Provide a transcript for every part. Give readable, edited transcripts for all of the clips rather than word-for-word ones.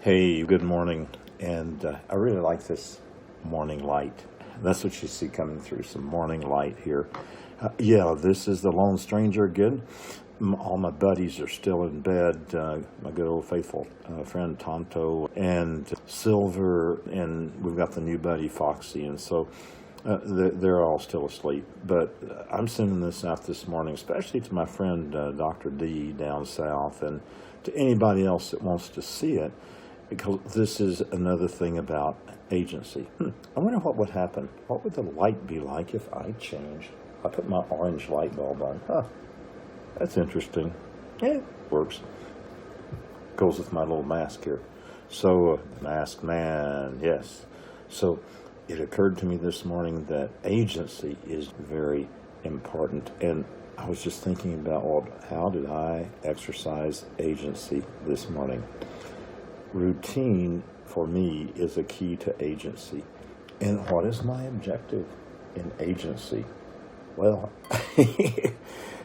Hey, good morning. And I really like this morning light. That's what you see coming through, some morning light here. Yeah, this is the lone stranger again. All my buddies are still in bed. My good old faithful friend Tonto and Silver, and we've got the new buddy Foxy. And so they're all still asleep. But I'm sending this out this morning, especially to my friend Dr. D down south, and to anybody else that wants to see it, because this is another thing about agency. I wonder what would happen. What would the light be like if I changed? I put my orange light bulb on. That's interesting. Yeah, works. Goes with my little mask here. So, mask man, yes. So, it occurred to me this morning that agency is very important. And I was just thinking about, well, how did I exercise agency this morning? Routine, for me, is a key to agency. And what is my objective in agency? Well,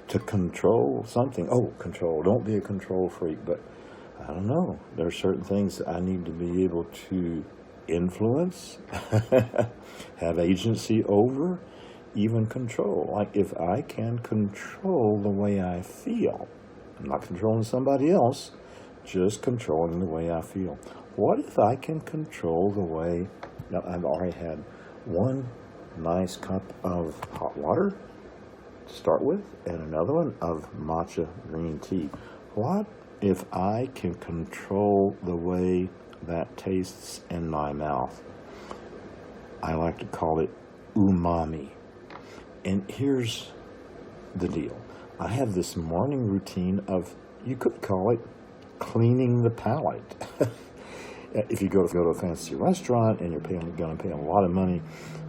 to control something. Oh, control. Don't be a control freak, but I don't know. There are certain things that I need to be able to influence, have agency over, even control. Like if I can control the way I feel, I'm not controlling somebody else, just controlling the way I feel. What if I can control the way, now I've already had one nice cup of hot water to start with, and another one of matcha green tea. What if I can control the way that tastes in my mouth? I like to call it umami. And here's the deal. I have this morning routine of, you could call it cleaning the palate. If you go to a fancy restaurant and you're going to pay a lot of money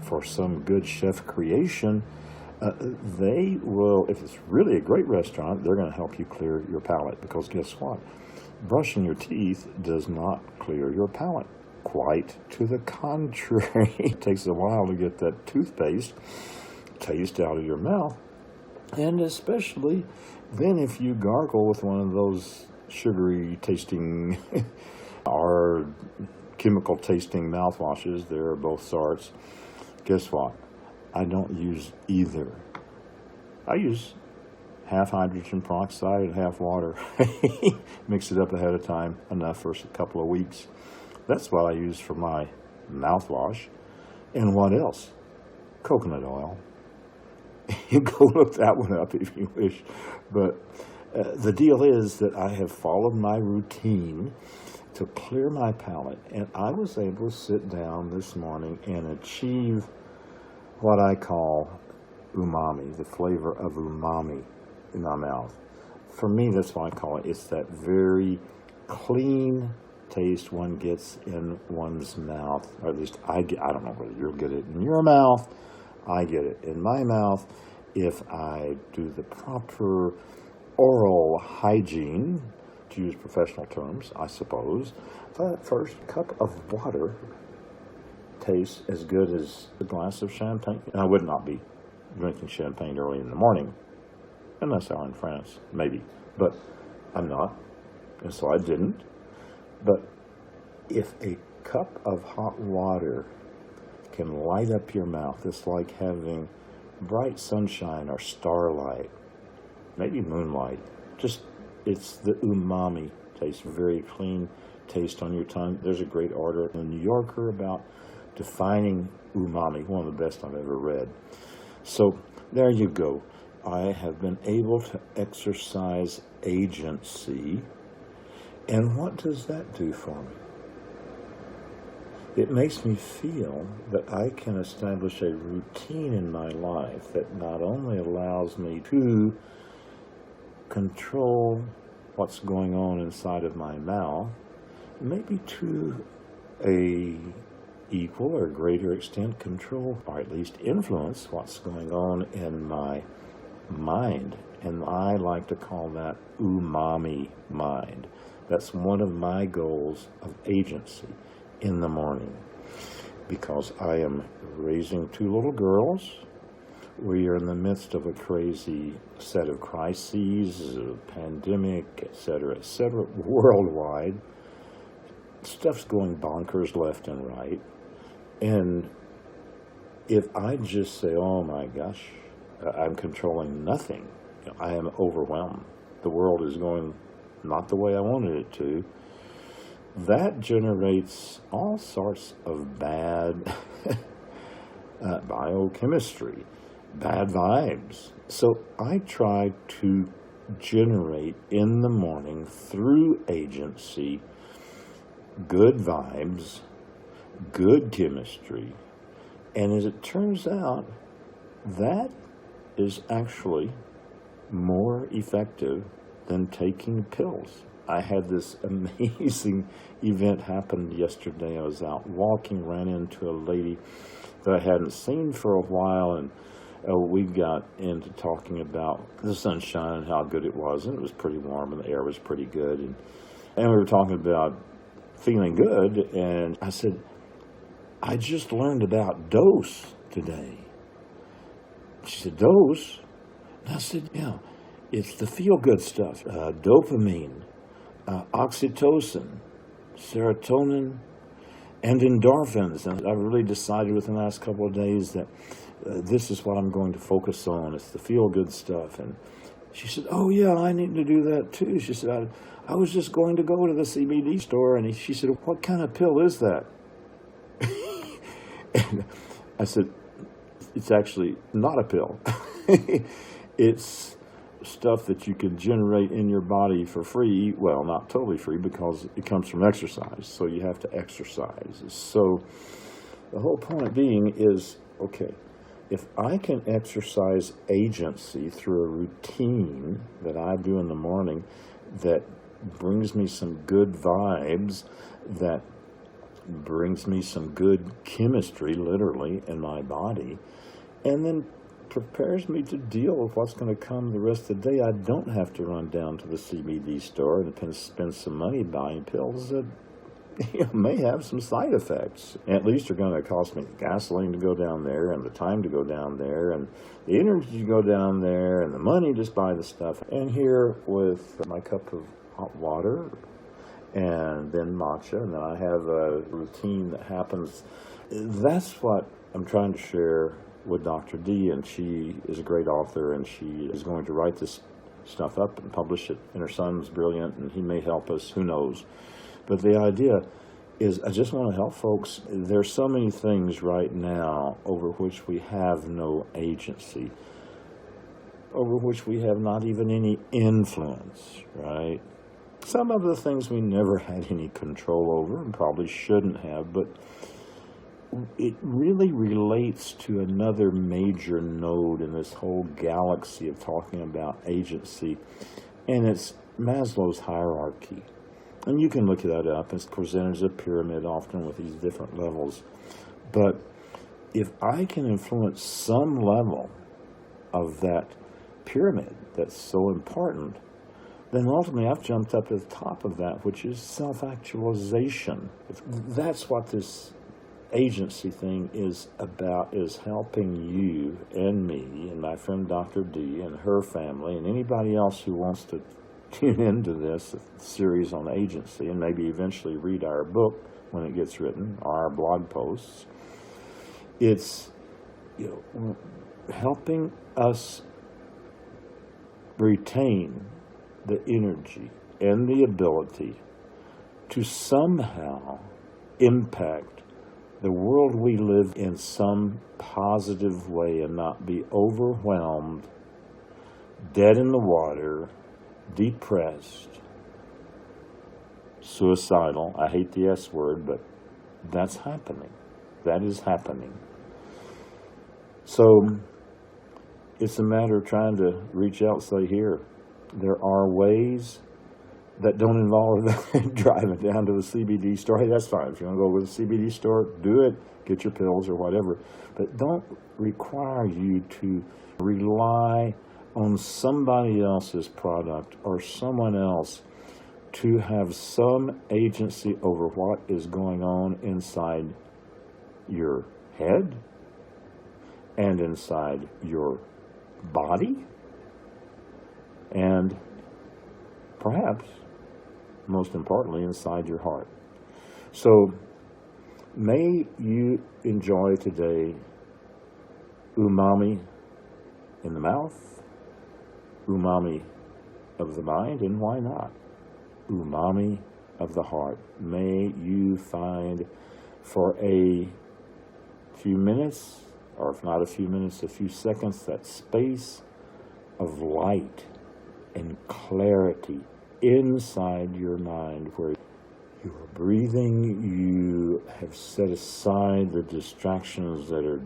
for some good chef creation, they will, if it's really a great restaurant, they're going to help you clear your palate, because guess what? Brushing your teeth does not clear your palate. Quite to the contrary. It takes a while to get that toothpaste taste out of your mouth. And especially then if you gargle with one of those sugary tasting or chemical tasting mouthwashes, there are both sorts. Guess what? I don't use either. I use half hydrogen peroxide and half water. Mix it up ahead of time, enough for a couple of weeks. That's what I use for my mouthwash. And what else? Coconut oil. You go look that one up if you wish. But the deal is that I have followed my routine to clear my palate, and I was able to sit down this morning and achieve what I call umami, the flavor of umami in my mouth. For me, that's what I call it. It's that very clean taste one gets in one's mouth, or at least I get. I don't know whether you'll get it in your mouth. I get it in my mouth if I do the proper oral hygiene, to use professional terms, I suppose. The first cup of water tastes as good as a glass of champagne. And I would not be drinking champagne early in the morning, unless I were in France, maybe. But I'm not, and so I didn't. But if a cup of hot water can light up your mouth, it's like having bright sunshine or starlight, maybe moonlight. Just, it's the umami taste, very clean taste on your tongue. There's a great article in the New Yorker about defining umami, one of the best I've ever read. So there you go. I have been able to exercise agency. And what does that do for me? It makes me feel that I can establish a routine in my life that not only allows me to control what's going on inside of my mouth, maybe to a equal or greater extent control, or at least influence, what's going on in my mind. And I like to call that umami mind. That's one of my goals of agency in the morning, because I am raising two little girls. We are in the midst of a crazy set of crises, a pandemic, etc., worldwide. stuff's going bonkers left and right. And if I just say, oh my gosh, I'm controlling nothing, I am overwhelmed, the world is going not the way I wanted it to, that generates all sorts of bad biochemistry, bad vibes. So I try to generate in the morning through agency good vibes, good chemistry. And as it turns out, that is actually more effective than taking pills. I had this amazing event happen yesterday. I was out walking, ran into a lady that I hadn't seen for a while, and we got into talking about the sunshine and how good it was, and it was pretty warm, and the air was pretty good, and we were talking about feeling good, and I said, I just learned about dose today. She said, dose? And I said, yeah, it's the feel-good stuff, dopamine, oxytocin, serotonin, and endorphins. And I've really decided within the last couple of days that this is what I'm going to focus on. It's the feel-good stuff. And she said, oh, yeah, I need to do that too. She said, I was just going to go to the CBD store. And she said, what kind of pill is that? And I said, it's actually not a pill. It's stuff that you can generate in your body for free. Well, not totally free, because it comes from exercise. So you have to exercise. So the whole point being is, okay, if I can exercise agency through a routine that I do in the morning that brings me some good vibes, that brings me some good chemistry, literally, in my body, and then prepares me to deal with what's going to come the rest of the day. I don't have to run down to the CBD store and spend some money buying pills that may have some side effects. At least are going to cost me the gasoline to go down there, and the time to go down there, and the energy to go down there, and the money to buy the stuff. And here with my cup of hot water, and then matcha, and then I have a routine that happens. That's what I'm trying to share with Dr. D, and she is a great author, and she is going to write this stuff up and publish it, and her son's brilliant, and he may help us, who knows. But the idea is, I just want to help folks. There's so many things right now over which we have no agency, over which we have not even any influence, right? Some of the things we never had any control over and probably shouldn't have, but it really relates to another major node in this whole galaxy of talking about agency, and it's Maslow's hierarchy. And you can look that up. It's presented as a pyramid often with these different levels. But if I can influence some level of that pyramid that's so important, then ultimately I've jumped up to the top of that, which is self-actualization. That's what this agency thing is about, is helping you and me and my friend Dr. D and her family and anybody else who wants to tune into this series on agency and maybe eventually read our book when it gets written, or our blog posts. It's helping us retain the energy and the ability to somehow impact the world we live in some positive way and not be overwhelmed, dead in the water, depressed, suicidal. I hate the S word, but that's happening. That is happening. So it's a matter of trying to reach out and say, here, there are ways that don't involve driving down to the CBD store. Hey, that's fine. If you want to go to the CBD store, do it. Get your pills or whatever. But don't require you to rely on somebody else's product or someone else to have some agency over what is going on inside your head and inside your body, and perhaps, most importantly, inside your heart. So may you enjoy today umami in the mouth, umami of the mind, and why not? Umami of the heart. May you find for a few minutes, or if not a few minutes, a few seconds, that space of light and clarity inside your mind where you are breathing, you have set aside the distractions that are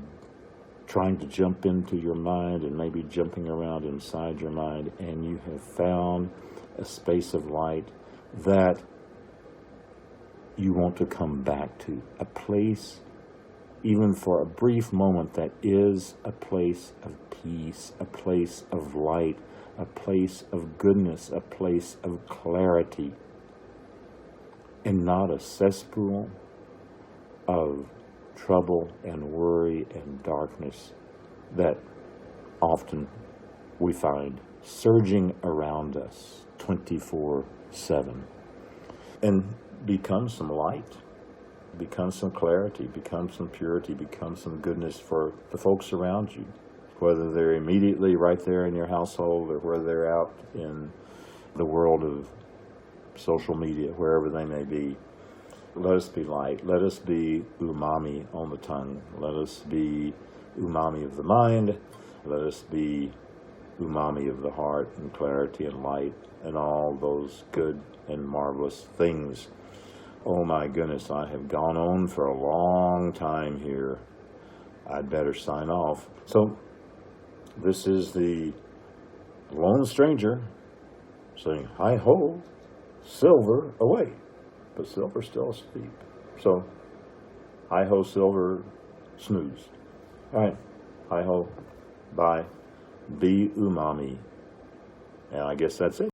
trying to jump into your mind and maybe jumping around inside your mind, and you have found a space of light that you want to come back to, a place, even for a brief moment, that is a place of peace, a place of light, a place of goodness, a place of clarity, and not a cesspool of trouble and worry and darkness that often we find surging around us 24/7. And become some light, become some clarity, become some purity, become some goodness for the folks around you, whether they're immediately right there in your household or whether they're out in the world of social media, wherever they may be. Let us be light. Let us be umami on the tongue. Let us be umami of the mind. Let us be umami of the heart, and clarity and light and all those good and marvelous things. Oh my goodness, I have gone on for a long time here. I'd better sign off. So this is the lone stranger saying, hi ho, Silver away. But Silver's still asleep. So, hi ho, Silver, snooze. All right, hi ho, bye, be umami. And I guess that's it.